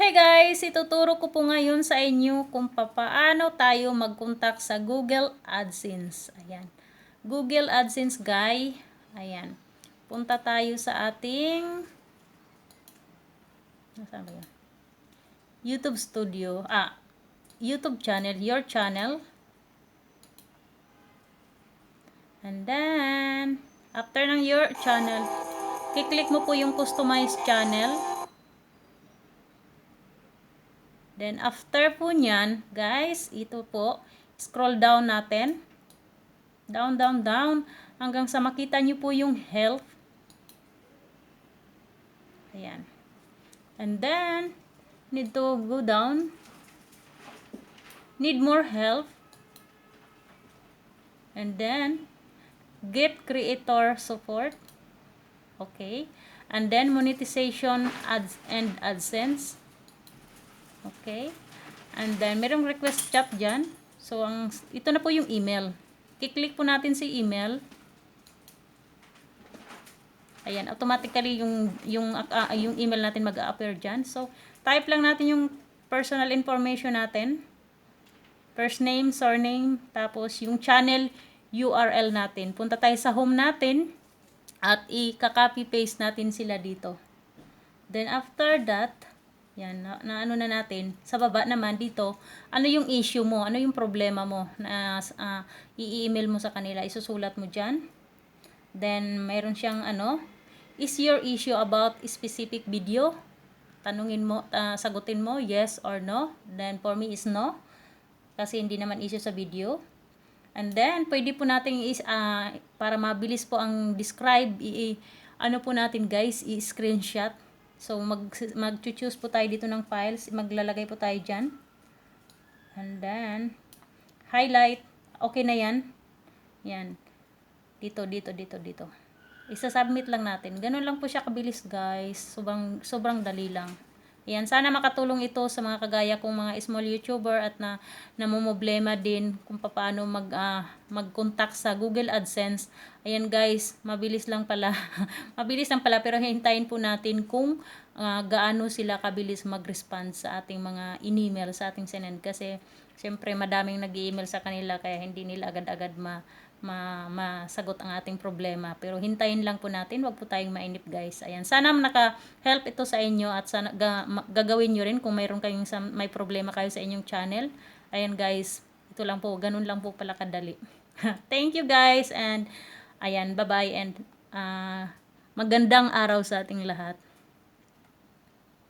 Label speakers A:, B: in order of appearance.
A: Hey guys, ituturo ko po ngayon sa inyo kung paano tayo mag-contact sa Google ADSENSE. Ayan. Google ADSENSE guy. Ayan. Punta tayo sa ating nasaan ba yan? YouTube Studio. YouTube channel, your channel. And then, after ng your channel, kiklik mo po yung customize channel. Then, after po nyan, guys, ito po, scroll down natin. Down, down, down. Hanggang sa makita nyo po yung health. Ayan. And then, need to go down. Need more help. And then, get creator support. Okay. And then, monetization ads and AdSense. Okay. And then, merong request chat dyan. So, ito na po yung email. Kiklik po natin si email. Ayan, automatically yung email natin mag-a-appear dyan. So, type lang natin yung personal information natin. First name, surname, tapos yung channel URL natin. Punta tayo sa home natin at i-copy paste natin sila dito. Then after that, yan, ano na natin, sa baba naman dito, ano yung issue mo, ano yung problema mo na i-email mo sa kanila, isusulat mo dyan. Then, mayroon siyang is your issue about specific video? Tanungin mo, sagutin mo, yes or no. Then, for me is no. Kasi hindi naman issue sa video. And then, pwede po natin para mabilis po ang describe, ano po natin guys, i-screenshot. So, mag-choose po tayo dito ng files. Maglalagay po tayo dyan. And then, highlight. Okay na yan. Yan. Dito. Isa-submit lang natin. Ganun lang po siya kabilis guys. Sobrang dali lang. Ayan, sana makatulong ito sa mga kagaya kong mga small YouTuber at namumblema din kung paano mag-contact sa Google AdSense. Ayan guys, mabilis lang pala. Mabilis lang pala pero hintayin po natin kung gaano sila kabilis mag-respond sa ating mga in-email, sa ating sinend. Kasi siyempre madaming nag-email sa kanila kaya hindi nila agad-agad masagot ang ating problema. Pero hintayin lang po natin, wag po tayong mainip guys. Ayan, sana naka-help ito sa inyo at sana gagawin nyo rin kung mayroon kayong may problema kayo sa inyong channel. Ayan guys, ito lang po, ganun lang po pala kadali. Thank you guys and ayan, bye-bye and magandang araw sa ating lahat.